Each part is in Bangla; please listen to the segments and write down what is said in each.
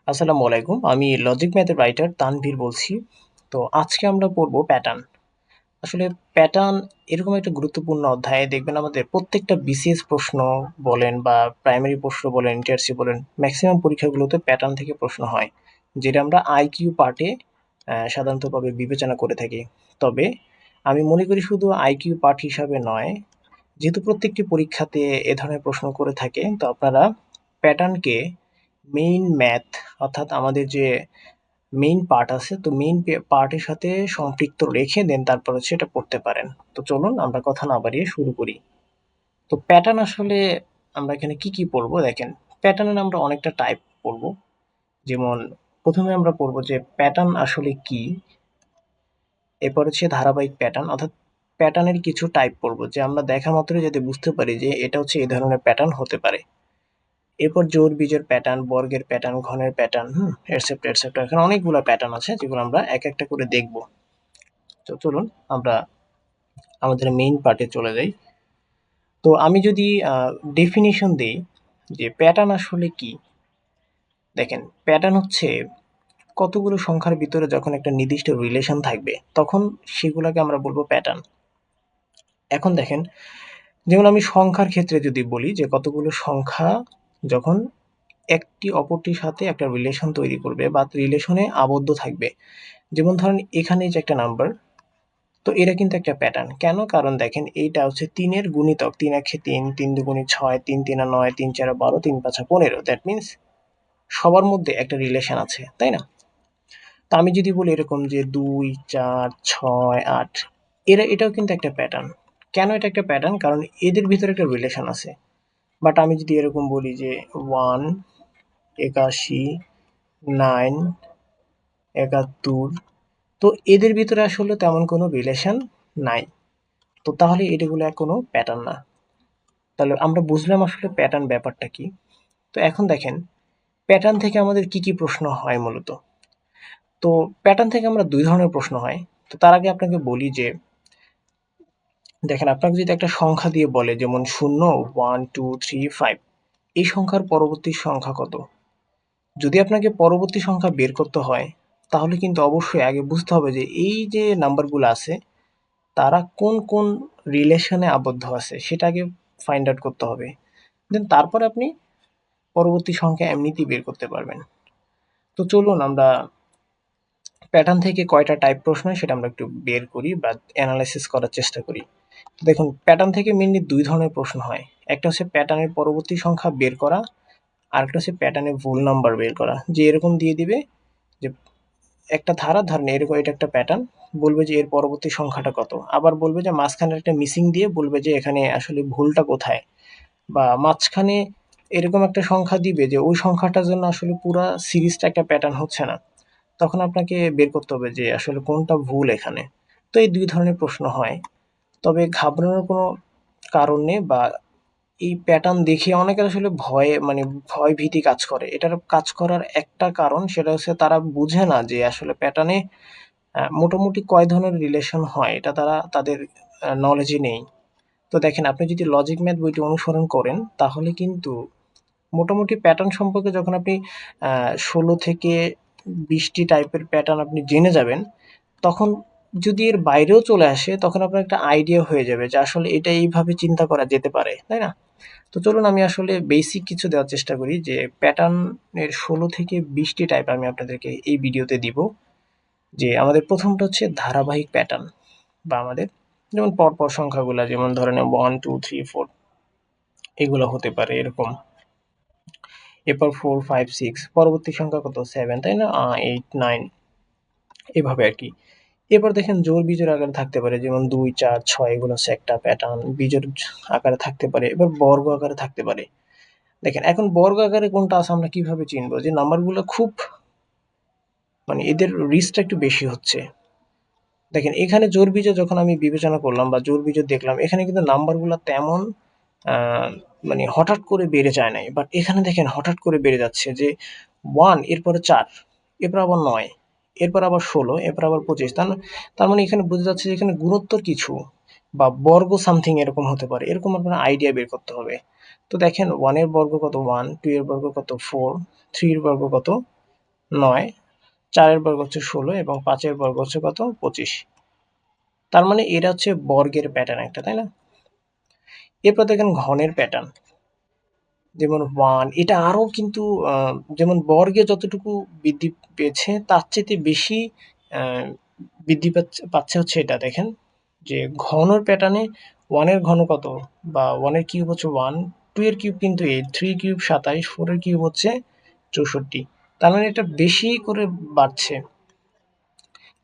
আসসালামু আলাইকুম। আমি লজিক ম্যাথের রাইটার তানভীর বলছি। তো আজকে আমরা পড়ব প্যাটার্ন। আসলে প্যাটার্ন এরকম একটা গুরুত্বপূর্ণ অধ্যায়। দেখবেন আমাদের প্রত্যেকটা বিসিএস প্রশ্ন বলেন বা প্রাইমারি প্রশ্ন বলেন, ইন্টার্সি বলেন, ম্যাক্সিমাম পরীক্ষাগুলোতে প্যাটার্ন থেকে প্রশ্ন হয়। যেটা আমরা আইকিউ পার্টে সাধারণতভাবে বিবেচনা করে থাকি। তবে আমি মনে করি শুধু আইকিউ পার্ট হিসাবে নয়, যেহেতু প্রত্যেকটি পরীক্ষাতে এ ধরনের প্রশ্ন করে থাকে, তো আপনারা প্যাটার্নকে মেইন ম্যাথ অর্থাৎ আমাদের যে মেইন পার্ট আছে, তো মেইন পার্টের সাথে সম্পৃক্ত রেখে দেন তারপর হচ্ছে এটা পড়তে পারেন। তো চলুন আমরা কথা না বাড়িয়ে শুরু করি। তো প্যাটার্ন আসলে আমরা এখানে কি কি পড়বো দেখেন। প্যাটার্নের আমরা অনেকটা টাইপ পড়বো। যেমন প্রথমে আমরা পড়বো যে প্যাটার্ন আসলে কি, এরপর হচ্ছে ধারাবাহিক প্যাটার্ন অর্থাৎ প্যাটার্নের কিছু টাইপ পড়বো যে আমরা দেখা মাত্রই যাতে বুঝতে পারি যে এটা হচ্ছে এই ধরনের প্যাটার্ন হতে পারে। এরপর জোড় বিজোড় প্যাটার্ন, বর্গের প্যাটার্ন, ঘনের প্যাটার্ন, এটসেট্রা এটসেট্রা। এখানে অনেকগুলো প্যাটার্ন আছে যেগুলো আমরা এক একটা করে দেখব। তো চলুন আমরা আমাদের মেইন পার্টে চলে যাই। তো আমি যদি ডেফিনিশন দেই যে প্যাটার্ন আসলে কি, দেখেন প্যাটার্ন হচ্ছে কতগুলো সংখ্যার ভিতরে যখন একটা নির্দিষ্ট রিলেশন থাকবে তখন সেগুলোকে আমরা বলবো প্যাটার্ন। এখন দেখেন, যেমন আমি সংখ্যার ক্ষেত্রে যদি বলি যে কতগুলো সংখ্যা যখন একটি অপরটির সাথে একটা রিলেশন তৈরি করবে বা রিলেশনে আবদ্ধ থাকবে, যেমন ধরেন এখানে যে একটা নাম্বার, তো এরা কিন্তু একটা প্যাটার্ন। কেন? কারণ দেখেন এইটা হচ্ছে ৩ এর গুণিতক। ৩ একে ৩, ৩ দুগুণে ৬, ৩ তিনে ৯, ৩ চারে ১২, ৩ পাঁচে ১৫। দ্যাট মিনস সবার মধ্যে একটা রিলেশন আছে, তাই না? তো আমি যদি বলি এরকম যে ২, ৪, ৬, ৮, এটাও কিন্তু একটা প্যাটার্ন। কেন এটা একটা প্যাটার্ন? কারণ এদের ভিতরে একটা রিলেশন আছে। বাট আমি যদি এরকম বলি যে ১, ৮১, ৯, ৭১, তো এদের ভিতরে আসলে তেমন কোনো রিলেশন নাই। তো তাহলে এগুলো কোনো প্যাটার্ন না। তাহলে আমরা বুঝলাম আসলে প্যাটার্ন ব্যাপারটা কি। তো এখন দেখেন প্যাটার্ন থেকে আমাদের কি কি প্রশ্ন হয় মূলত। তো প্যাটার্ন থেকে আমরা দুই ধরনের প্রশ্ন হয়। তো তার আগে আপনাকে বলি যে দেখেন আপনাকে যদি একটা সংখ্যা দিয়ে বলে যেমন ০, ১, ২, ৩, ৫, এই সংখ্যার পরবর্তী সংখ্যা কত? যদি আপনাকে পরবর্তী সংখ্যা বের করতে হয় তাহলে কিন্তু অবশ্যই আগে বুঝতে হবে যে এই যে নাম্বারগুলো আছে তারা কোন কোন রিলেশনে আবদ্ধ আছে সেটা আগে ফাইন্ড আউট করতে হবে। দেন তারপর আপনি পরবর্তী সংখ্যা এমনিতেই বের করতে পারবেন। তো চলুন আমরা প্যাটার্ন থেকে কয়টা টাইপ প্রশ্ন হয় সেটা আমরা একটু বের করি বা অ্যানালাইসিস করার চেষ্টা করি। তো দেখুন প্যাটার্ন থেকে মেইনলি দুই ধরনের প্রশ্ন হয়। একটা হচ্ছে প্যাটার্নের পরবর্তী সংখ্যা বের করা, আরেকটা হচ্ছে প্যাটার্নের ভুল নাম্বার বের করা। যে এরকম দিয়ে দিবে যে একটা ধারা ধরেন এরকম, এটা একটা প্যাটার্ন, বলবে যে এর পরবর্তী সংখ্যাটা কত, আবার বলবে যে মাঝখানে একটা মিসিং দিয়ে বলবে যে এখানে আসলে ভুলটা কোথায়, বা মাঝখানে এরকম একটা সংখ্যা দিবে যে ওই সংখ্যাটার জন্য আসলে পুরা সিরিজটা একটা প্যাটার্ন হচ্ছে না। তখন আপনাকে বের করতে হবে যে আসলে কোনটা ভুল এখানে। তো এই দুই ধরনের প্রশ্ন হয়। তবে ঘাবড়ানোর কোনো কারণ নেই, বা এই প্যাটার্ন দেখে অনেকের আসলে ভয়ে মানে ভয় ভীতি কাজ করে। এটার কাজ করার একটা কারণ সেটা হচ্ছে তারা বুঝে না যে আসলে প্যাটার্নে মোটামুটি কয় ধরনের রিলেশন হয় এটা তারা তাদের নলেজে নেই। তো দেখেন আপনি যদি লজিক ম্যাথ বইটি অনুসরণ করেন তাহলে কিন্তু মোটামুটি প্যাটার্ন সম্পর্কে যখন আপনি ১৬ থেকে ২০টি টাইপের প্যাটার্ন আপনি জেনে যাবেন, তখন যদি এর বাইরেও চলে আসে তখন আপনার একটা আইডিয়া হয়ে যাবে যে আসলে এটা এইভাবে চিন্তা করা যেতে পারে, তাই না? তো চলুন আমি আসলে বেসিক কিছু দেওয়ার চেষ্টা করি যে প্যাটার্নের ১৬ থেকে ২০টি টাইপ আমি আপনাদেরকে এই ভিডিওতে দিব। যে আমাদের প্রথমটা হচ্ছে ধারাবাহিক প্যাটার্ন, বা আমাদের যেমন পরপর সংখ্যাগুলা যেমন ধরেন ১, ২, ৩, ৪ এগুলো হতে পারে এরকম। এরপর 4, 5, 6 পরবর্তী সংখ্যা কত 7, তাই না? 8, 9 এভাবে আরকি। এরপর দেখেন জোড় বিজোড় আকারে থাকতে পারে যেমন ২, ৪, ৬ এগুলো হচ্ছে একটা প্যাটার্ন। বিজোড় আকারে থাকতে পারে। এবার বর্গ আকারে থাকতে পারে। দেখেন এখন বর্গ আকারে কোনটা আছে আমরা কিভাবে চিনব? যে নাম্বারগুলো খুব মানে এদের রিস্কটা একটু বেশি হচ্ছে। দেখেন এখানে জোড় বিজোড় যখন আমি বিবেচনা করলাম বা জোড় বিজোড় দেখলাম, এখানে কিন্তু নাম্বারগুলা তেমন আ মানে হঠাৎ করে বেড়ে যায় নাই। বাট এখানে দেখেন হঠাৎ করে বেড়ে যাচ্ছে যে ১ এরপরে ৪, এরপর আবার ৯, এরপর আবার ১৬, এরপর আবার ২৫। তার মানে এখানে বোঝা যাচ্ছে যে এখানে গুণোত্তর কিছু বা বর্গ সামথিং এরকম হতে পারে। এরকম আপনার আইডিয়া বের করতে হবে। তো দেখেন ১ এর বর্গ কত ১, ২ এর বর্গ কত ৪, ৩ এর বর্গ কত 9, 4-এর বর্গ হচ্ছে 16 এবং 5-এর বর্গ হচ্ছে কত 25। তার মানে এটা হচ্ছে বর্গের প্যাটার্ন একটা, তাই না? এরপর দেখেন ঘনের প্যাটার্ন, যেমন 1, এটা আরও কিন্তু যেমন বর্গে যতটুকু বৃদ্ধি পেয়েছে তার চাইতে বেশি আহ, বৃদ্ধি পাচ্ছে হচ্ছে এটা দেখেন, যে ঘনর প্যাটার্নে 1 এর ঘন কত, বা 1 এর কিউব হচ্ছে 1, 2 এর কিউব কিন্তু 8, 3 কিউব 27, 4 এর কিউব হচ্ছে 64। তার মানে এটা বেশি করে বাড়ছে।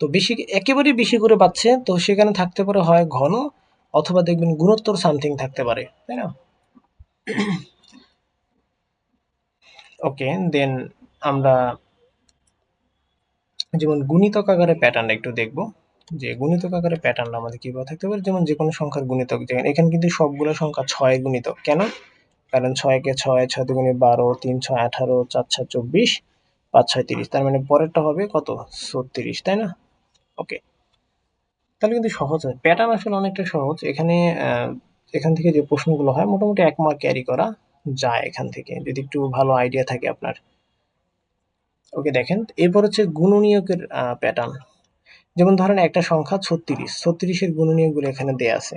তো বেশি, একেবারেই বেশি করে বাড়ছে, তো সেখানে থাকতে পারে হয় ঘন, অথবা দেখবেন গুণোত্তর সামথিং থাকতে পারে, তাই না? ওকে, দেন আমরা যেমন গুণিতক আকারে প্যাটার্ন একটু দেখব, যে গুণিতক আকারে প্যাটার্ন আমাদের কিভাবে থাকতে পারে। যেমন যে কোনো সংখ্যার গুণিতক, যেমন এখানে কিন্তু সবগুলো সংখ্যা 6 এর গুণিতক। কেন? কারণ 6 কে 6, 6 দুগুণে 12, 3 6 18, 4 6 24, 5 6 30। তার মানে পরেরটা হবে কত 36, তাই না? ওকে, তাহলে কিন্তু সহজ হয় প্যাটার্ন, আসলে অনেকটা সহজ। এখানে এখান থেকে যে প্রশ্নগুলো হয় মোটামুটি 1 মার্ক ক্যারি করা যায় এখান থেকে, যদি একটু ভালো আইডিয়া থাকে আপনার। ওকে, দেখেন এরপর হচ্ছে গুণনীয়কের প্যাটার্ন। যেমন ধরেন একটা সংখ্যা 36, 36-এর গুণনীয়কগুলো এখানে দেয়া আছে।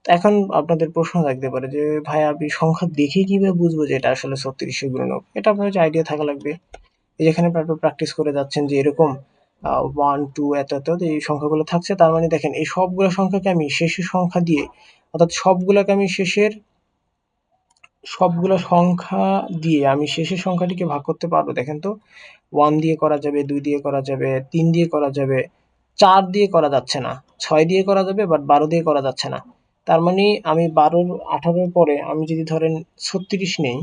তো এখন আপনাদের প্রশ্ন থাকতে পারে যে ভাই আমি সংখ্যা দেখে কিভাবে বুঝবো যে এটা আসলে 36-এর গুণনীয়ক? এটা আপনার যে আইডিয়া থাকা লাগবে। এই যেখানে আপনারা প্র্যাকটিস করে যাচ্ছেন যে এরকম 1 2 এত এত এই সংখ্যাগুলো থাকছে, তার মানে দেখেন এই সবগুলো সংখ্যাকে আমি শেষের সংখ্যা দিয়ে, অর্থাৎ সবগুলোকে আমি সবগুলো সংখ্যা দিয়ে আমি শেষের সংখ্যাটিকে ভাগ করতে পারবো। দেখেন তো, 1 দিয়ে করা যাবে, 2 দিয়ে করা যাবে, 3 দিয়ে করা যাবে, 4 দিয়ে করা যাচ্ছে না, 6 দিয়ে করা যাবে, বাট 12 দিয়ে করা যাচ্ছে না। তার মানে আমি 12 18-র পরে আমি যদি ধরেন 36 নেই,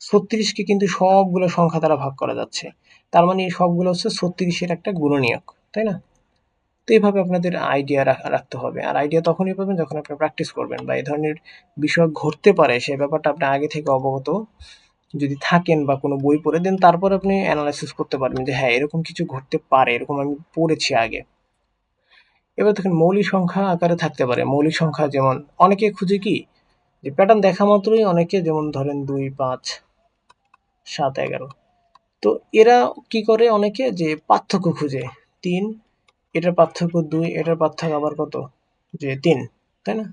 36-কে কিন্তু সবগুলো সংখ্যা দ্বারা ভাগ করা যাচ্ছে। তার মানে এই সবগুলো হচ্ছে 36-এর একটা গুণনীয়ক, তাই না? তো এইভাবে আপনাদের আইডিয়া রাখতে হবে। আর আইডিয়া তখনই পাবেন যখন আপনি প্র্যাকটিস করবেন, বা এই ধরনের বিষয় ঘটতে পারে সে ব্যাপারটা আপনি আগে থেকে অবগত যদি থাকেন, বা কোনো বই পড়ে দেন, তারপর আপনি অ্যানালাইসিস করতে পারবেন যে হ্যাঁ এরকম কিছু ঘটতে পারে, এরকম আমি পড়েছি আগে। এবার দেখেন মৌলিক সংখ্যা আকারে থাকতে পারে। মৌলিক সংখ্যা যেমন অনেকে খুঁজে কি, যে প্যাটার্ন দেখা মাত্রই অনেকে, যেমন ধরেন 2 5 7 11, তো এরা কি করে অনেকে, যে পার্থক্য খুঁজে। 3, এটার পার্থক্য 2, এটার পার্থক্য আবার কত, যে 3, তাই না?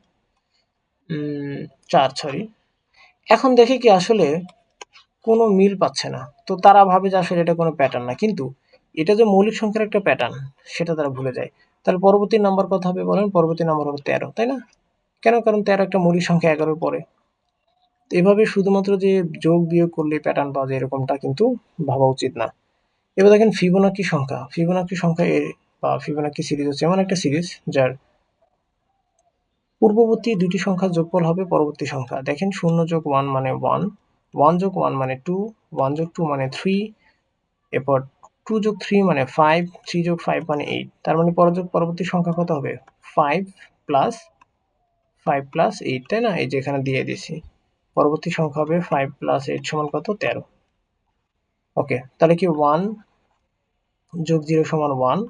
4, সরি। এখন দেখে কি আসলে কোনো মিল পাচ্ছে না, তো তারা ভাবে যে আসলে এটা কোনো প্যাটার্ন না, কিন্তু এটা যে মৌলিক সংখ্যার একটা প্যাটার্ন সেটা তারা ভুলে যায়। তাহলে পরবর্তী নাম্বার কত হবে বলেন? পরবর্তী নাম্বার হবে 13, তাই না? কেন? কারণ 13 একটা মৌলিক সংখ্যা 11-র পরে। তো এভাবে শুধুমাত্র যে যোগ বিয়োগ করলে প্যাটার্ন পাওয়া যায় এরকমটা কিন্তু ভাবা উচিত না। এবার দেখেন ফিবোনাকি সংখ্যা। ফিবোনাকি সংখ্যা এর বা ফিবোনাকি সিরিজ হচ্ছে এমন একটা সিরিজ যার পূর্ববর্তী দুইটি সংখ্যার যোগফল হবে পরবর্তী সংখ্যা। দেখেন 0 যোগ 1 মানে 1, 1 যোগ 1 মানে 2, 1 যোগ 2 মানে 3, এরপর 2 যোগ 3 মানে 5, 3 যোগ 5 মানে 8। তার মানে পরবর্তী সংখ্যা কত হবে? 5 প্লাস 5 প্লাস 8, তাই না? এই যে এখানে দিয়ে দিছি। পরবর্তী সংখ্যা হবে 5 প্লাস 8 সমান কত? 13। ওকে, তাহলে কি 1 যোগ 0 সমান 1,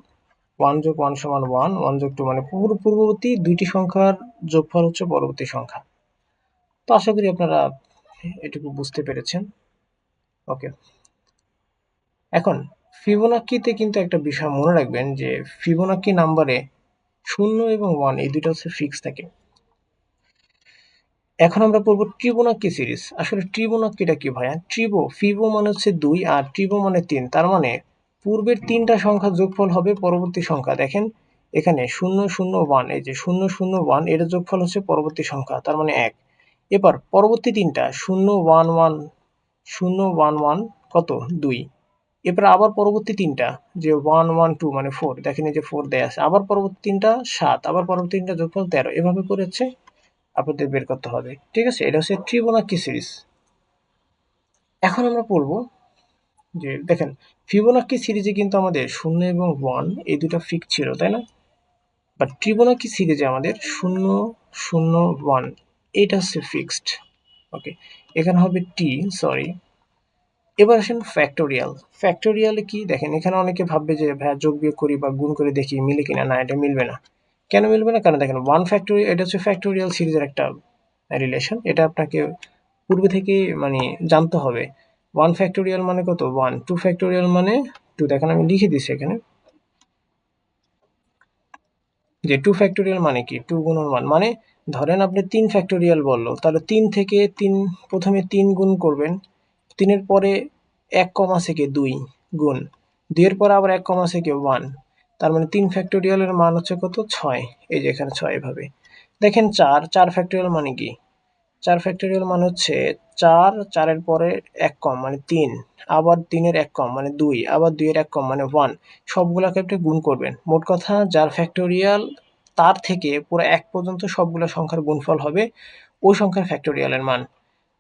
1 যোগ 1 সমান 1, 1 যোগ 2 মানে পূর্ববর্তী দুইটি সংখ্যার যোগফল হচ্ছে পরবর্তী সংখ্যা। তো আশা করি আপনারা এটুকু বুঝতে পেরেছেন। ওকে, এখন ফিবোনাক্কিতে কিন্তু একটা বিষয় মনে রাখবেন, যে ফিবোনাক্কি নাম্বারে 0 এবং 1 এই দুটো হচ্ছে ফিক্স থাকে। এখন আমরা পড়বো ট্রিবোনাক্কি সিরিজ। আসলে ট্রিবোনাক্কিটা কি ভাইয়া? ফিবো মানে হচ্ছে 2 আর ট্রিবো মানে 3। তার মানে পূর্বের 3টা সংখ্যার যোগফল হবে পরবর্তী সংখ্যা। দেখেন এখানে 0 0 1, এই যে 0 0 1 এর যোগফল হচ্ছে পরবর্তী সংখ্যা, তার মানে 1। এবার পরবর্তী 3টা 0 1 1, 0 1 1 কত? 2। এরপর আবার পরবর্তী 3টা, যে 1 1 2 মানে 4, দেখেন এই যে 4 দেয়া আছে। আবার পরবর্তী 3টা 7, আবার পরবর্তী 3টা যোগফল 13। এভাবে করে হচ্ছে আপনাদের বের করতে হবে। ঠিক আছে? এটা হচ্ছে ফিবোনাক্কি সিরিজ। এখন আমরা পড়ব, যে দেখেন ফিবোনাক্কি সিরিজে কিন্তু আমাদের 0 এবং 1 এই দুটো ফিক্স ছিল, তাই না? বাট ফিবোনাক্কি সিরিজে আমাদের 0 0 1 এটা হচ্ছে ফিক্সড। ওকে, এখানে হবে টি, সরি। এবার আসেন ফ্যাক্টোরিয়াল। ফ্যাক্টোরিয়ালে কি দেখেন, এখানে অনেকে ভাববে যে ভাইয়া যোগ বিয়োগ করি বা গুণ করে দেখি মিলে কিনা। না, এটা মিলবে না। কেন মিলবে না? কারণ দেখেন 1 ফ্যাক্টোরিয়াল এটা হচ্ছে ফ্যাক্টোরিয়াল সিরিজের একটা রিলেশন। এটা আপনাকে পূর্বে থেকে মানে জানতে হবে। 1 ফ্যাক্টোরিয়াল মানে কত 1, 2 ফ্যাক্টোরিয়াল মানে 2। দেখেন আমি লিখে দিচ্ছি এখানে যে 2 ফ্যাক্টোরিয়াল মানে কি 2 গুণন 1, মানে ধরেন আপনি 3 ফ্যাক্টোরিয়াল বললো, তাহলে 3 থেকে 3 প্রথমে 3 গুণ করবেন, 3 এর পরে 1 কমা থেকে 2 গুণ, 2 এর পরে আবার 1 কমা থেকে 1, তার মানে 3 ফ্যাক্টোরিয়ালের মান হচ্ছে কত 6। এই যে এখানে 6 এভাবে। দেখেন 4 ফ্যাক্টোরিয়াল মানে কি 4 ফ্যাক্টোরিয়াল মানে হচ্ছে 4, 4 এর পরে 1 কম মানে 3, আবার 3 এর 1 কম মানে 2, আবার 2 এর 1 কম মানে 1, সবগুলাকে আপনি গুণ করবেন। মোট কথা যার ফ্যাক্টোরিয়াল তার থেকে পুরো 1 পর্যন্ত সবগুলো সংখ্যার গুণফল হবে ওই সংখ্যার ফ্যাক্টোরিয়ালের মান।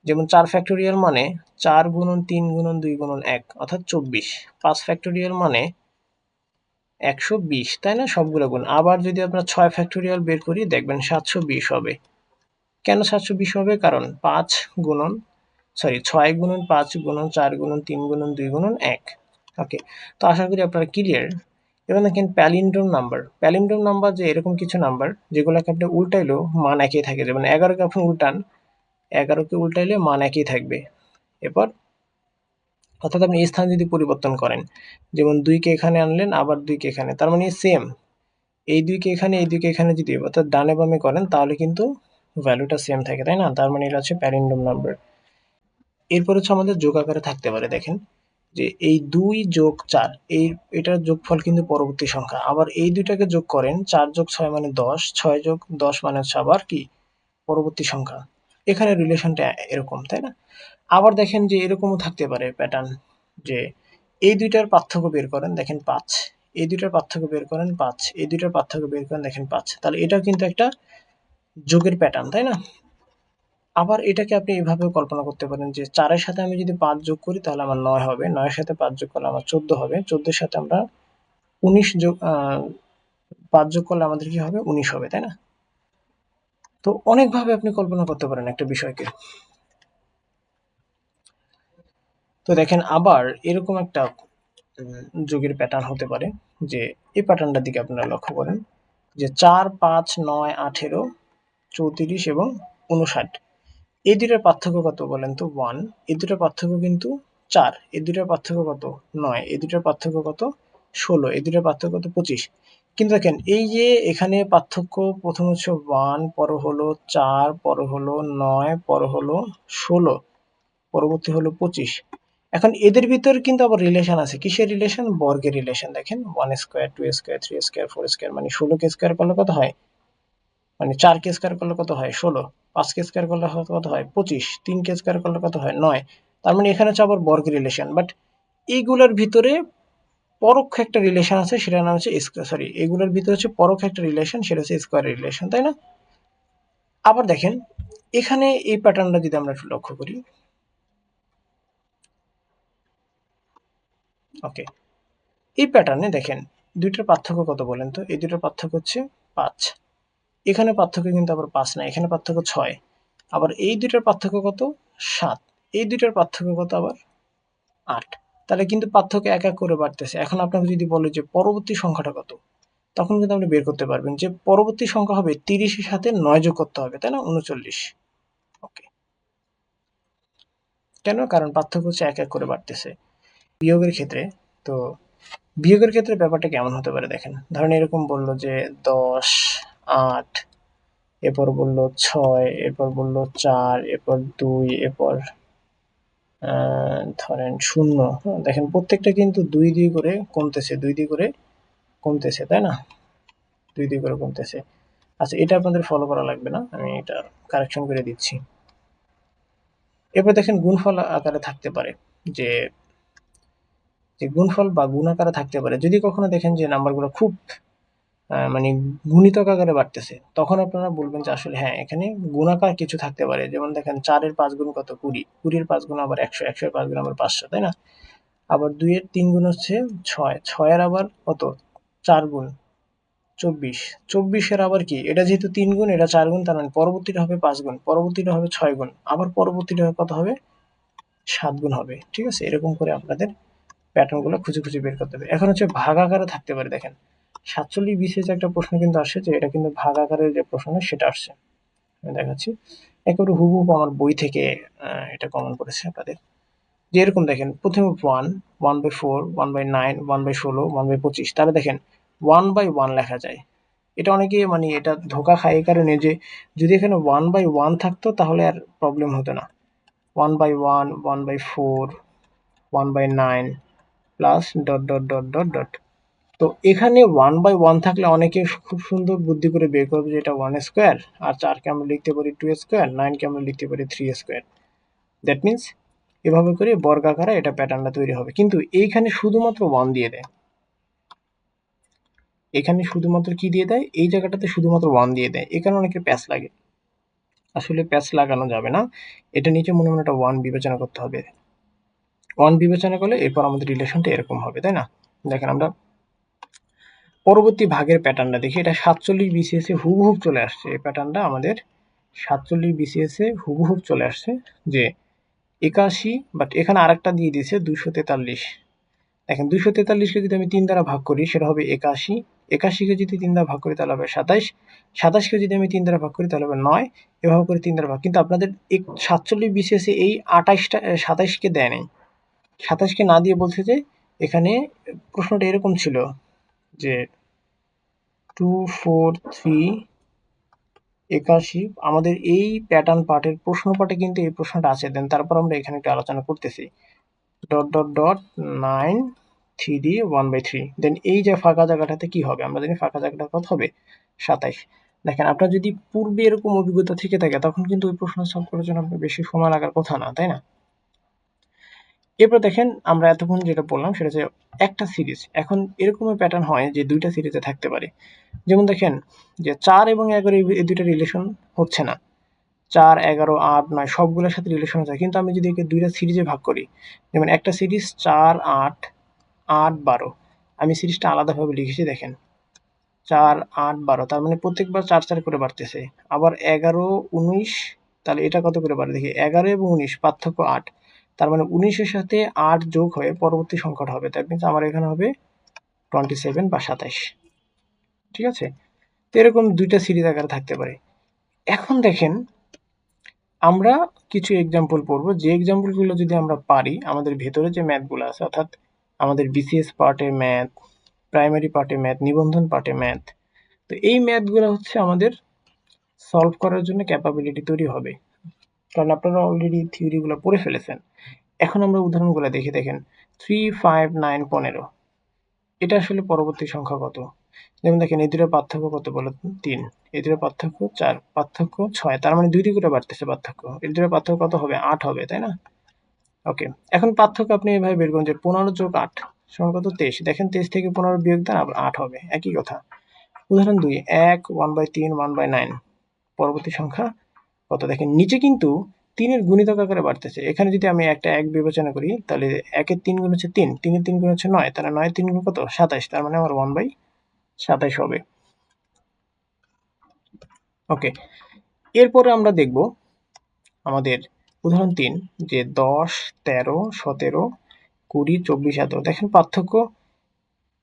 যেমন 4 ফ্যাক্টোরিয়াল মানে 4 গুণন 3 গুণন 2 গুণন 1 অর্থাৎ 24। 5 ফ্যাক্টোরিয়াল মানে 120, তাই না, সবগুলো গুণ। আবার যদি আমরা 6 ফ্যাক্টোরিয়াল বের করি দেখবেন 720 হবে। কেন 720 হবে? কারণ 6 গুণন 5 গুণন 4 গুণন 3 গুণন 2 গুণন 1। ওকে, তো আশা করি আপনারা ক্লিয়ার। এবার দেখেন প্যালিন্ড্রোম নাম্বার। প্যালিন্ড্রোম নাম্বার যে এরকম কিছু নাম্বার যেগুলোকে আপনি উল্টাইলেও মান একই থাকে। যেমন 11কে আপনি উল্টান, 11কে উল্টাইলে মান একই থাকবে। এরপর অর্থাৎ আপনি স্থান যদি পরিবর্তন করেন, যেমন 2কে এখানে আনলেন আবার 2কে এখানে, তার মানে সেম। এই 2কে এখানে এই 2কে এখানে যদি অর্থাৎ ডানে বামে করেন তাহলে কিন্তু ভ্যালুটা সেম থাকে, তাই না? তার মানে এটা হচ্ছে প্যালিন্ড্রোম নাম্বার। এরপর হচ্ছে আমাদের যোগ আকারে থাকতে পারে। দেখেন যে এই 2 যোগ 4 এটার যোগফল কিন্তু পরবর্তী সংখ্যা। আবার এই দুইটাকে যোগ করেন 4 যোগ 6 মানে 10, 6 যোগ 10 মানে হচ্ছে আবার কি পরবর্তী সংখ্যা। এখানে রিলেশনটা এরকম, তাই না? আবার দেখেন যে এরকমও থাকতে পারে প্যাটার্ন, যে এই দুইটার পার্থক্য বের করেন দেখেন 5, এই দুইটার পার্থক্য বের করেন 5, এই দুইটার পার্থক্য বের করেন দেখেন 5, তাহলে এটাও কিন্তু একটা যোগের প্যাটার্ন, তাই না? আবার এটাকে আপনি এভাবেও কল্পনা করতে পারেন যে 4 এর সাথে আমি যদি 5 যোগ করি তাহলে আমার 9 হবে, 9 এর সাথে 5 যোগ করলে আমার 14 হবে, 14 এর সাথে আমরা 19 যোগ 5 যোগ করলে আমাদের কি হবে 19 হবে, তাই না? তো অনেকভাবে আপনি কল্পনা করতে পারেন একটা বিষয়কে। তো দেখেন আবার এরকম একটা যোগের প্যাটার্ন হতে পারে, যে এই প্যাটার্নটার দিকে আপনারা লক্ষ্য করেন যে 4, 5, 9, 18, 34 এবং 59। এই দুটার পার্থক্য কত বলেন তো 1, এই দুটার পার্থক্য কিন্তু 4, এই দুটার পার্থক্য কত 9, এই দুটার পার্থক্য কত 16, এই দুটার পার্থক্য কত 25। কিন্তু দেখেন এই যে এখানে পার্থক্য প্রথম হচ্ছে 1, পরে হলো 4, পরে হলো 9, পরে হলো 16, পরবর্তী হলো 25। এখন এদের ভিতর কিন্তু আবার রিলেশন আছে। কিসের রিলেশন? বর্গের রিলেশন। দেখেন 1 স্কয়ার 2 স্কয়ার 3 স্কয়ার 4 স্কয়ার মানে 16 কে স্কয়ার করলে কত হয়, মানে 4 কে স্কয়ার করলে কত হয় 16, 5 কে স্কয়ার করলে কত হয় 25, 3 কে স্কয়ার করলে কত হয় 9। তার মানে এখানে হচ্ছে আবার বর্গের রিলেশন। বাট এইগুলোর ভিতরে পরোক্ষ একটা রিলেশন আছে, সেটার নাম হচ্ছে সরি, এগুলোর ভিতরে হচ্ছে পরোক্ষ একটা রিলেশন, সেটা হচ্ছে স্কয়ার রিলেশন, তাই না? আবার দেখেন এখানে এই প্যাটার্নটা যদি আমরা একটু লক্ষ্য করি, ওকে, এই প্যাটার্নে দেখেন দুইটার পার্থক্য কত বলেন তো? এই দুইটার পার্থক্য হচ্ছে 5, এখানে পার্থক্য কিন্তু আবার 5 না, এখানে পার্থক্য 6। আবার এই দুইটার পার্থক্য কত 7, এই দুইটার পার্থক্য কত আবার 8। তাহলে কিন্তু পার্থক্য এক এক করে বাড়তেছে। এখন আপনাকে যদি বলে যে পরবর্তী সংখ্যাটা কত, তখন কিন্তু আপনি বের করতে পারবেন যে পরবর্তী সংখ্যা হবে 30 এর সাথে 9 যোগ করতে হবে, তাই না, 39। ওকে, কেন? কারণ পার্থক্য হচ্ছে এক এক করে বাড়তেছে। বিয়োগের ক্ষেত্রে, তো বিয়োগের ক্ষেত্রে ব্যাপারটা কেমন হতে পারে দেখেন। ধরেন এরকম বললো যে 10, 8, এরপর বললো 6, এরপর বললো 4, এরপর 2, এরপর ধরেন 0। দেখেন প্রত্যেকটা কিন্তু 2 2 করে কমতেছে, 2 2 করে কমতেছে, তাই না? 2 2 করে কমতেছে। আচ্ছা, এটা আপনাদের ফলো করা লাগবে না, আমি এটা কারেকশন করে দিচ্ছি। এরপর দেখেন গুণফল আকারে থাকতে পারে, যে যে গুণফল বা গুণ আকারে থাকতে পারে। যদি কখনো দেখেন যে নাম্বারগুলো খুব মানে গুণিতক আকারে বাড়তেছে, তখন আপনারা বলবেন যে আসলে হ্যাঁ এখানে গুণাকার কিছু থাকতে পারে। যেমন দেখেন 4 এর 5 গুণ কত 20, 20 এর 5 গুণ আবার 100, 100 এর 5 গুণ আবার 500, তাই না? আবার 2 এর 3 গুণ হচ্ছে 6, 6 এর আবার কত 4 গুণ 24, 24 এর আবার কি, এটা যেহেতু 3 গুণ এটা 4 গুণ, তার মানে পরবর্তীটা হবে 5 গুণ, পরবর্তীটা হবে 6 গুণ, আবার পরবর্তীটা কত হবে 7 গুণ হবে। ঠিক আছে, এরকম করে আপনাদের প্যাটার্ন গুলো খুঁজে খুঁজে বের করতে হবে। এখন হচ্ছে ভাগ আকারে থাকতে পারে। দেখেন 47 বিশেষ একটা প্রশ্ন কিন্তু আসে, যে এটা কিন্তু ভাগ আকারের যে প্রশ্ন সেটা আসছে। আমি দেখাচ্ছি একেবারে হুবহু আমার বই থেকে, এটা কমন করেছে আপনাদের। যে এরকম দেখেন প্রথমে 1, 1/4, 1/9, 1/16, 1/25, তাহলে দেখেন 1/1 লেখা যায়। এটা অনেকে মানে এটা ধোকা খায় এই কারণে যে যদি এখানে 1/1 থাকতো তাহলে আর প্রবলেম হতো না। 1/1, 1/4, 1/9 plus dot dot dot dot dot. তো এখানে 1/1 থাকলে অনেকে খুব সুন্দর বুদ্ধি করে বের করবে যে এটা 1 স্কোয়ার, আর 4কে আমরা লিখতে পারি 2 স্কোয়ার, 9কে আমরা লিখতে পারি 3 স্কোয়ার। দ্যাট মিনস এভাবে করে বর্গাকারে এটা প্যাটার্নটা তৈরি হবে, কিন্তু এইখানে শুধুমাত্র 1 দিয়ে দেয়। এখানে শুধুমাত্র কি দিয়ে দেয়, এই জায়গাটাতে শুধুমাত্র 1 দিয়ে দেয়, এই কারণে অনেকের প্যাচ লাগে। আসলে প্যাচ লাগানো যাবে না, এটা নিচে মনে মনে একটা 1 বিবেচনা করতে হবে। 1 বিবেচনা করলে এরপর আমাদের রিলেশনটা এরকম হবে, তাই না? দেখেন আমরা পরবর্তী ভাগের প্যাটার্নটা দেখি, এটা 47 BCS এ হুবহুব চলে আসছে। এই প্যাটার্নটা আমাদের 47 BCS এ হুবহুব চলে আসছে যে 81, বাট এখানে আরেকটা দিয়ে দিয়েছে 243। দেখেন 243কে যদি আমি 3 দ্বারা ভাগ করি সেটা হবে 81, 81কে যদি 3 দ্বারা ভাগ করি তাহলে হবে 27, 27কে যদি আমি 3 দ্বারা ভাগ করি তাহলে হবে 9, এভাবে করে 3 দ্বারা ভাগ। কিন্তু আপনাদের 47 BCS এ এই 27কে দেয় নাই। 27কে না দিয়ে বলছে যে এখানে প্রশ্নটা এরকম ছিল যে 2, 4, 3, 81। আমাদের এই প্যাটার্ন পার্টের প্রশ্ন পার্টে কিন্তু এই প্রশ্নটা আছে, দেন তারপর আমরা এখানে একটু আলোচনা করতেছি। Dot dot dot 9, 3D, 1/3। দেন এই যে ফাঁকা জায়গাটাতে কি হবে, আমরা জানি ফাঁকা জায়গাটা কত হবে, 27। দেখেন আপনার যদি পূর্বে এরকম অভিজ্ঞতা থেকে থাকে তখন কিন্তু ওই প্রশ্ন সলভ করার জন্য আপনার বেশি সময় লাগার কথা না, তাই না? এরপর দেখেন আমরা এতক্ষণ যেটা বললাম সেটা হচ্ছে একটা সিরিজ। এখন এরকম প্যাটার্ন হয় যে দুইটা সিরিজে থাকতে পারে। যেমন দেখেন যে 4 এবং 11 এই দুইটা রিলেশন হচ্ছে না। 4, 11, 8, 9 সবগুলোর সাথে রিলেশন আছে, কিন্তু আমি যদি একে দুইটা সিরিজে ভাগ করি, যেমন একটা সিরিজ 4, 8, 8, 12, আমি সিরিজটা আলাদাভাবে লিখেছি দেখেন 4, 8, 12, তার মানে প্রত্যেকবার 4 4 করে বাড়তেছে। আবার 11, 19, তাহলে এটা কত করে বাড়ে দেখি, 11 এবং 19 পার্থক্য 8, তার মানে 19-এর সাথে 8 যোগ হয়ে পরবর্তী সংখ্যাটা হবে, দ্যাট মিনস আমার এখানে হবে 27 বা 27। ঠিক আছে, তো এরকম দুইটা সিরিজ আকারে থাকতে পারে। এখন দেখেন আমরা কিছু এক্সাম্পল পড়বো, যে এক্সাম্পলগুলো যদি আমরা পারি আমাদের ভেতরে যে ম্যাথগুলো আছে, অর্থাৎ আমাদের বিসিএস পার্টে ম্যাথ, প্রাইমারি পার্টে ম্যাথ, নিবন্ধন পার্টে ম্যাথ, তো এই ম্যাথগুলো হচ্ছে আমাদের সলভ করার জন্য ক্যাপাবিলিটি তৈরি হবে, কারণ আপনারা অলরেডি থিওরিগুলো পড়ে ফেলেছেন। এখন আমরা উদাহরণগুলো দেখি। দেখেন 3, 5, 9, 15, এটা আসলে পরবর্তী সংখ্যা কত? যেমন দেখেন এই দুটোর পার্থক্য কত বলো, 3, এই দুটোর পার্থক্য 4, পার্থক্য 6, তার মানে 2 করে বাড়তেছে পার্থক্য। এই দুটোর পার্থক্য কত হবে, 8 হবে, তাই না? ওকে, এখন পার্থক্য আপনি এভাবে বের করুন যে 15 যোগ 8 সমান কত, 23। দেখেন 23 থেকে 15 বিয়োগ দেন, আবার 8 হবে, একই কথা। উদাহরণ 2, 1, 1/3, 1/9, পরবর্তী সংখ্যা কত? দেখেন নিচে কিন্তু 3 এর গুণিতক আকারে বাড়তেছে। এখানে যদি আমি একটা 1 বিবেচনা করি তাহলে 1 এর 3 গুণ হচ্ছে 3, 3 এর 3 গুণ হচ্ছে 9, তাহলে 9 এর 3 গুণ কত, 27, তার মানে আমার 1/27 হবে। ওকে, এরপরে আমরা দেখব আমাদের উদাহরণ 3, যে 10, 13, 17, 20, 24, 17। দেখেন পার্থক্য,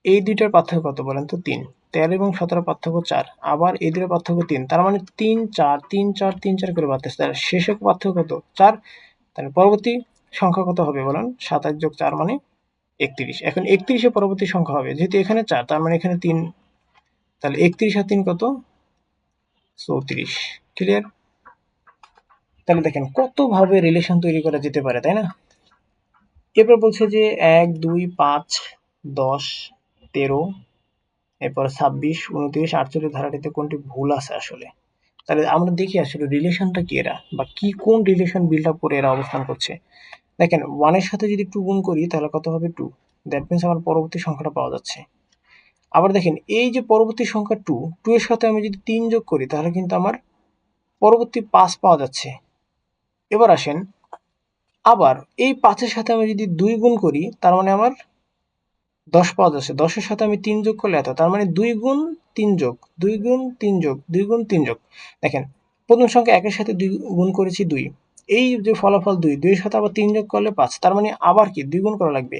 এই দুইটার পার্থক্য কত বলেন তো, 3। 13 এবং 17 পার্থক্য 4, আবার এই দুটোর পার্থক্য 3, তার মানে 3, 4, 3, 4, 3, 4 করে বাড়তেছে, তার শেষে পার্থক্য কত, 4। তাহলে পরবর্তী সংখ্যা কত হবে বলেন, 27 যোগ 4 মানে 31। এখন 31 পরবর্তী সংখ্যা হবে, যেহেতু এখানে 4 তার মানে এখানে 3, তাহলে 31 আর 3 কত, 34। ক্লিয়ার? তাহলে দেখেন কত ভাবে রিলেশন তৈরি করা যেতে পারে, তাই না? এরপর বলছে যে 1, 2, 5, 10, 13, এরপর 26, 29, 48 ধারাটিতে কোনটি ভুল আছে আসলে। তাহলে আমরা দেখি আসলে রিলেশনটা কি এরা, বা কি কোন রিলেশন বিল্ড আপ করে এরা অবস্থান করছে। দেখেন 1 এর সাথে যদি 2 গুণ করি তাহলে কত হবে, 2, দ্যাট মিনস আমার পরবর্তী সংখ্যাটা পাওয়া যাচ্ছে। আবার দেখেন এই যে পরবর্তী সংখ্যা 2, 2 এর সাথে আমি যদি 3 যোগ করি তাহলে কিন্তু আমার পরবর্তী 5 পাওয়া যাচ্ছে। এবার আসেন আবার এই 5 এর সাথে আমি যদি 2 গুণ করি তার মানে আমার 10 পাওয়া যাচ্ছে। 10 এর সাথে আমি 3 যোগ করলে এত, তার মানে 2 গুণ 3 যোগ, 2 গুণ 3 যোগ, 2 গুণ 3 যোগ। দেখেন প্রথম সংখ্যা 1 এর সাথে 2 গুণ করেছি 2, এই যে ফলাফল 2, 2 এর সাথে আবার 3 যোগ করলে 5, তার মানে আবার কি 2 গুণ করা লাগবে।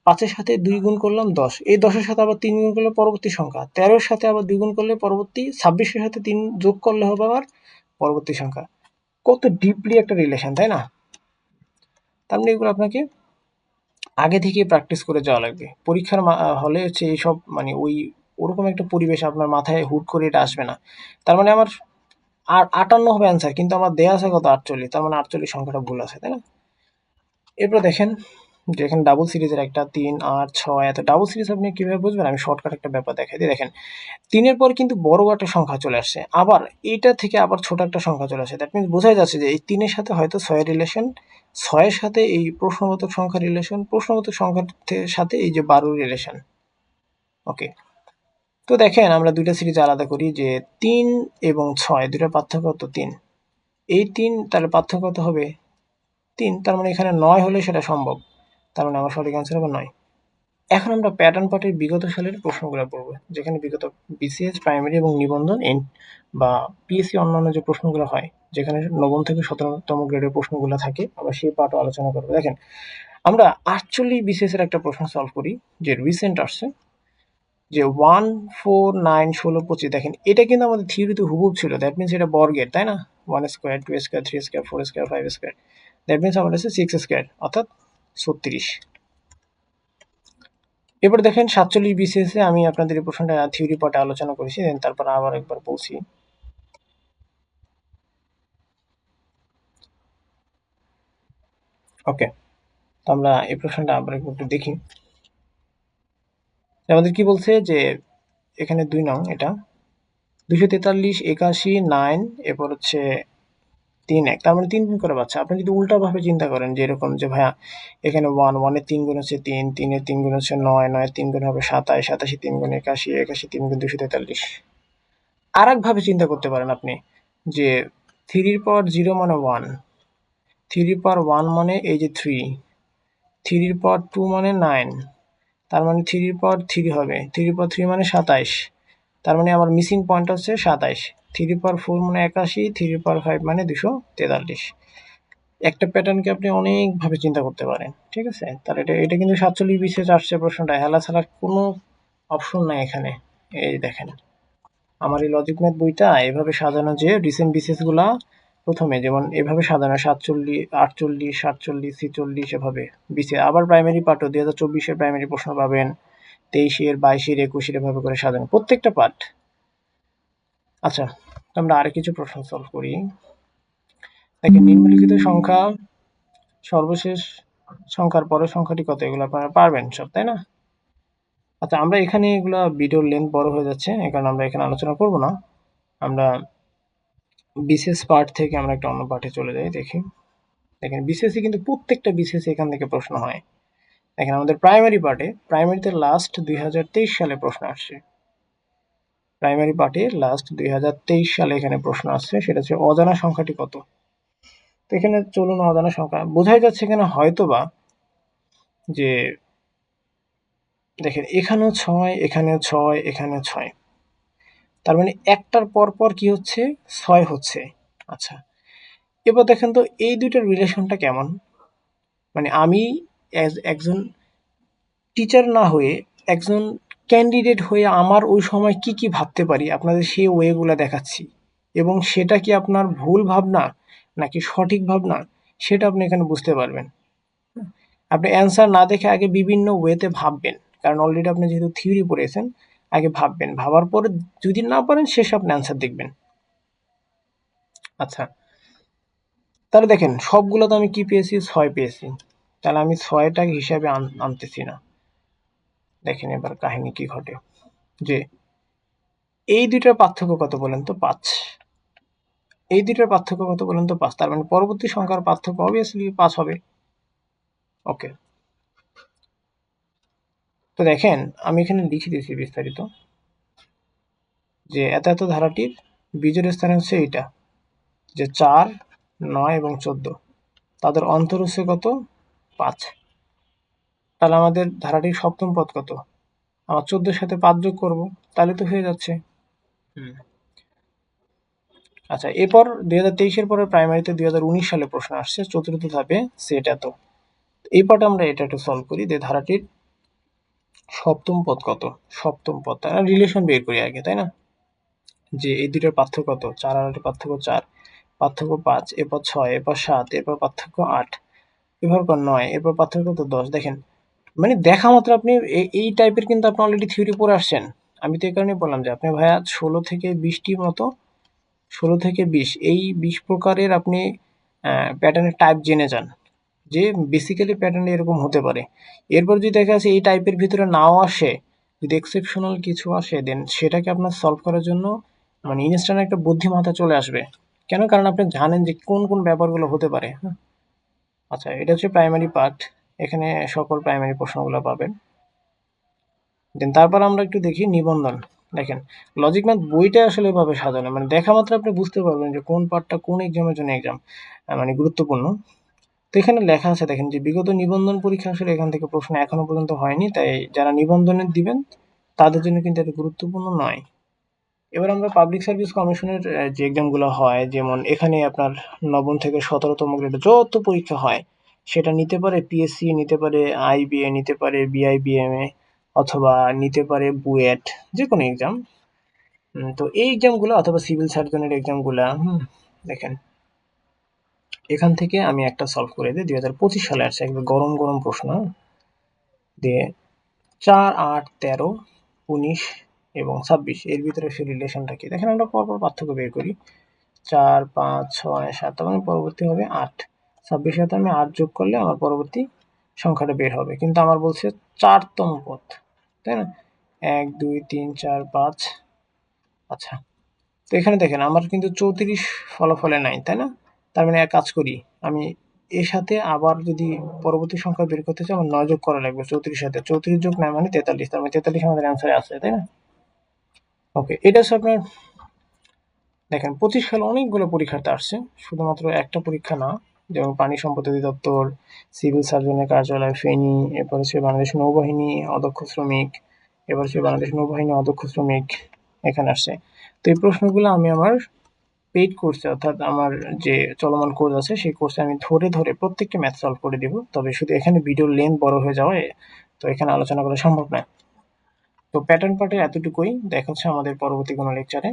5 এর সাথে 2 গুণ করলাম 10, এই 10 এর সাথে আবার 3 গুণ করলে পরবর্তী সংখ্যা, 13 এর সাথে আবার 2 গুণ করলে পরবর্তী, 26 এর সাথে 3 যোগ করলে হবে আবার পরবর্তী সংখ্যা। কত ডিপলি একটা রিলেশন, তাই না? তার মানে এগুলো আপনাকে আগে থেকেই প্র্যাকটিস করে যাওয়া লাগবে। পরীক্ষার হলে হচ্ছে এইসব মানে ওরকম একটা পরিবেশ আপনার মাথায় হুট করে এটা আসবে না। তার মানে আমার 58 হবে অ্যান্সার, কিন্তু আমার দেয়া আছে কত 48, তার মানে 48 সংখ্যাটা ভুল আছে, তাই না? এরপর দেখেন যে এখানে ডাবল সিরিজের একটা 3, 8, 6 এত ডাবল সিরিজ আপনি কিভাবে বুঝবেন? আমি শর্টকাট একটা ব্যাপার দেখাই দিই। দেখেন 3 এর পর কিন্তু বড় একটা সংখ্যা চলে আসছে। আবার এইটা থেকে আবার ছোট একটা সংখ্যা চলে আসছে। দ্যাট মিনস বোঝাই যাচ্ছে যে এই 3 এর সাথে হয়তো 6 এর রিলেশন, 6 এর সাথে এই প্রশ্নবোধক সংখ্যার রিলেশন, প্রশ্নবোধক সংখ্যার সাথে এই যে 12 এর রিলেশন। ওকে। তো দেখেন আমরা দুইটা সিরিজ আলাদা করি যে 3 এবং 6 দুইটার পার্থক্য কত? 3। এই 3 তাহলে পার্থক্য কত হবে? 3। তার মানে এখানে 9 হলে সেটা সম্ভব। তার মানে আমার সঠিক অ্যান্সার হবে 9। এখন আমরা প্যাটার্ন পার্টের বিগত সালের প্রশ্নগুলো পড়ব, যেখানে বিগত বিসিএস প্রাইমারি এবং নিবন্ধন বা পিএসসি অন্যান্য যে প্রশ্নগুলো হয়, যেখানে নবম থেকে 17তম গ্রেডের প্রশ্নগুলো থাকে, আমরা সেই পার্টও আলোচনা করবো। দেখেন আমরা 48 বিসিএস এর একটা প্রশ্ন সলভ করি, যে রিসেন্ট আসছে, যে 1, 4, 9, 16, 25। দেখেন এটা কিন্তু আমাদের থিওরিতে হুবহু ছিল। দ্যাট মিনস এটা বর্গের, তাই না? 1 square, 2 square, 3 square, 4 square, 5 square. That means আমাদের আছে 6 স্কোয়ার, অর্থাৎ 36। এবার দেখেন 47 বিসিএস এ আমি আপনাদের এই প্রশ্নটা থিওরি পার্টে আলোচনা করেছি, তারপর আবার একবার বলছি। ওকে, তো আমরা এই প্রশ্নটা আবার একটু দেখি। আমাদের কি বলছে যে এখানে 2 নং, এটা 243, 81, 9, এরপর হচ্ছে 3, 1, তার মানে 3 গুণ করে পাচ্ছে। আপনি যদি উল্টা ভাবে চিন্তা করেন যে এরকম যে ভাইয়া এখানে 1, 1 এর 3 গুণ হচ্ছে 3, 3 এর 3 গুণ হচ্ছে 9, 9 এর 3 গুণ হবে 27, 27 3 গুণ 81, 81 3 গুণ 243। আর এক ভাবে চিন্তা করতে পারেন আপনি যে 3 এর পাওয়ার 0 মানে 1, 3 এর পাওয়ার 1 মানে এই যে 3, 3 এর পাওয়ার 2 মানে 9, তার মানে 3 এর পাওয়ার 3 হবে, 3 এর পাওয়ার 3 মানে 27, তার মানে আমার মিসিং পয়েন্ট হচ্ছে 27। 3 এর পাওয়ার 4 মানে 81, 3 এর পাওয়ার 5 মানে 243। একটা প্যাটার্নকে আপনি অনেকভাবে চিন্তা করতে পারেন, ঠিক আছে? তাহলে এটা কিন্তু 47 বিসিএস আসছে প্রশ্নটা, হেলা ছাড়ার কোনো অপশন নাই এখানে। এই দেখেন আমার এই লজিক ম্যাথ বইটা এভাবে সাজানো, যে রিসেন্ট বিসিএস গুলা প্রথমে যেমন এভাবে সাজানো 47, 48, 47, 46 এভাবে বিসিএস। আবার প্রাইমারি পার্টও 2024-এর প্রাইমারি প্রশ্ন পাবেন, 23-এর, 22-এর, 21-এর এভাবে করে সাজানো প্রত্যেকটা পার্ট। আচ্ছা, আমরা আরো কিছু প্রশ্ন সলভ করি। দেখেন নিম্নলিখিত সংখ্যা সর্বশেষ সংখ্যার পরের সংখ্যাটি কত? এগুলো আপনারা পারবেন সব, তাই না? আচ্ছা, আমরা এখানে এগুলা ভিডিওর লেন্থ বড় হয়ে যাচ্ছে, এই কারণে আমরা এখানে আলোচনা করব না। আমরা বিসিএস পার্ট থেকে আমরা একটা অন্য পার্টে চলে যাই, দেখি। দেখেন বিসিএস কিন্তু প্রত্যেকটা বিসিএস এখান থেকে প্রশ্ন হয়। দেখেন আমাদের প্রাইমারি পার্টে, প্রাইমারিতে লাস্ট 2023 সালে প্রশ্ন আসছে। প্রাইমারি পার্টে লাস্ট 2023 সালে এখানে প্রশ্ন আসছে, সেটা হচ্ছে অজানা সংখ্যাটি কত? তো এখানে চলুন অজানা সংখ্যা বোঝাই যাচ্ছে এখানে হয়তোবা যে দেখেন এখানেও 6, এখানেও 6, এখানেও 6, তার মানে একটার পর পর কি হচ্ছে? 6 হচ্ছে। আচ্ছা, এবার দেখেন তো এই দুইটার রিলেশনটা কেমন? মানে আমি একজন টিচার না হয়ে একজন ক্যান্ডিডেট হয়ে আমার ওই সময় কি কি ভাবতে পারি আপনাদের সেই ওয়েগুলো দেখাচ্ছি, এবং সেটা কি আপনার ভুল ভাবনা নাকি সঠিক ভাবনা, সেটা আপনি এখানে বুঝতে পারবেন। আপনি অ্যান্সার না দেখে আগে বিভিন্ন ওয়েতে ভাববেন, কারণ অলরেডি আপনি যেহেতু থিওরি পড়েছেন, আগে ভাববেন, ভাবার পরে যদি না পারেন শেষে আপনি অ্যান্সার দেখবেন। আচ্ছা, তাহলে দেখেন সবগুলো তো আমি কি পেয়েছি? 6 পেয়েছি, তাহলে আমি 6টা হিসাবে আনতেছি না। দেখেন এবার কাহিনী কি ঘটে, যে এই দুইটার পার্থক্য কত বলেন তো? 5। এই দুইটার পার্থক্য কত বলেন তো? 5। তার মানে পরবর্তী সংখ্যার পার্থক্য অবভিয়াসলি 5 হবে। ওকে, তো দেখেন আমি এখানে লিখে দিয়েছি বিস্তারিত, যে এত এত ধারাটির বীজের স্থান হচ্ছে এইটা, যে 4, 9 এবং 14, তাদের অন্তর হচ্ছে কত? 5। তাহলে আমাদের ধারাটির সপ্তম পদ কত? আমার 14-এর সাথে 5 যোগ করবো, তাহলে তো হয়ে যাচ্ছে। আচ্ছা, এরপর 2023-এর পরে প্রাইমারিতে 2019 সালে প্রশ্ন আসছে চতুর্থ ধাপে সেট এত। এই পার্টে আমরা এটা একটু সলভ করি, যে ধারাটির সপ্তম পদ কত? সপ্তম পদ, তাই না? রিলেশন বের করি আগে, তাই না? যে এই দুইটার পার্থক্য কত? 4 আর 8 পার্থক্য 4, পার্থক্য 5, এরপর 6, এরপর 7, এরপর পার্থক্য 8, এরপর 9, এরপর পার্থক্য কত? 10। দেখেন মানে দেখা মাত্র আপনি এই টাইপের কিন্তু আপনি অলরেডি থিওরি পড়ে আসছেন। আমি তো এই কারণেই বললাম যে আপনি ভাইয়া 16 থেকে 20টির মতো, 16 থেকে 20 এই 20 প্রকারের আপনি প্যাটার্নের টাইপ জেনে যান, যে বেসিক্যালি প্যাটার্ন এরকম হতে পারে। এরপর যদি দেখা যাচ্ছে এই টাইপের ভিতরে নাও আসে, যদি এক্সেপশনাল কিছু আসে, দেন সেটাকে আপনার সলভ করার জন্য মানে ইনস্ট্যান্ট একটা বুদ্ধিমত্তা চলে আসবে। কেন? কারণ আপনি জানেন যে কোন কোন ব্যাপারগুলো হতে পারে। হ্যাঁ, আচ্ছা, এটা হচ্ছে প্রাইমারি পার্ট। এখানে সকল প্রাইমারি প্রশ্নগুলো পাবেন। দেন তারপর আমরা একটু দেখি নিবন্ধন। দেখেন, লজিক ম্যাথ বইটা আসলে এভাবে সাজানো, মানে দেখা মাত্র আপনি বুঝতে পারবেন যে কোন পার্টটা কোন এক্সামের জন্য মানে গুরুত্বপূর্ণ। তো এখানে লেখা আছে, দেখেন যে বিগত নিবন্ধন পরীক্ষা আসলে এখান থেকে প্রশ্ন এখনো পর্যন্ত হয়নি, তাই যারা নিবন্ধনের দিবেন তাদের জন্য কিন্তু এটা গুরুত্বপূর্ণ নয়। এবার আমরা পাবলিক সার্ভিস কমিশনের যে এক্সামগুলো হয়, যেমন এখানে আপনার নবম থেকে 17তম গ্রেডে যত পরীক্ষা হয়, সেটা নিতে পারে পিএসসি, নিতে পারে আইবিএ, নিতে পারে বিআইবিএমএ, অথবা নিতে পারে বুয়েট, যে কোনো এক্সাম। তো এই এক্সামগুলো অথবা সিভিল সার্জনের এক্সামগুলা, দেখেন এখান থেকে আমি একটা সলভ করে দিই। 2025 সালে আসছে একবার গরম গরম প্রশ্ন দিয়ে 4, 8, 13, 19 এবং 26 এর ভিতরে সে রিলেশনটা কি? দেখেন আমরা পরপর পার্থক্য বের করি। 4, 5, 6, 7 মানে পরবর্তী হবে 8। 26 সাথে আমি 8 যোগ করলে আমার পরবর্তী সংখ্যাটা বের হবে, কিন্তু আমার বলছে 4তম পদ, তাই না? 1, 2, 3, 4, 5। আচ্ছা, তো এখানে দেখেন আমার কিন্তু 34 ফলাফলে নাই, তাই না? তার মানে এক কাজ করি, আমি এর সাথে আবার যদি পরবর্তী সংখ্যা বের করতে চাই, আমার 9 যোগ করা লাগবে 34 সাথে। 34 যোগ 9 মানে 43, তার মানে 43 আমাদের অ্যান্সারে আছে, তাই না? ওকে, এটা হচ্ছে আপনার। দেখেন 25 সালে অনেকগুলো পরীক্ষার্থী আসছে, শুধুমাত্র একটা পরীক্ষা না। যেমন পানি সম্পদ অধিদপ্তর, সিভিল সার্জনের কার্যালয় ফেনী, এরপর হচ্ছে বাংলাদেশ নৌবাহিনী অদক্ষ শ্রমিক, এবার হচ্ছে বাংলাদেশ নৌবাহিনী অদক্ষ শ্রমিক, এখানে আসছে। তো এই প্রশ্নগুলো আমি আমার পেইড কোর্সে, অর্থাৎ আমার যে চলমান কোর্স আছে সেই কোর্সে আমি ধরে ধরে প্রত্যেকটা ম্যাথ সলভ করে দিব। তবে শুধু এখানে ভিডিওর লেন্থ বড় হয়ে যাওয়ায় তো এখানে আলোচনা করা সম্ভব নয়। তো প্যাটার্ন পার্টে এতটুকুই। দেখা হচ্ছে আমাদের পরবর্তী কোনো লেকচারে।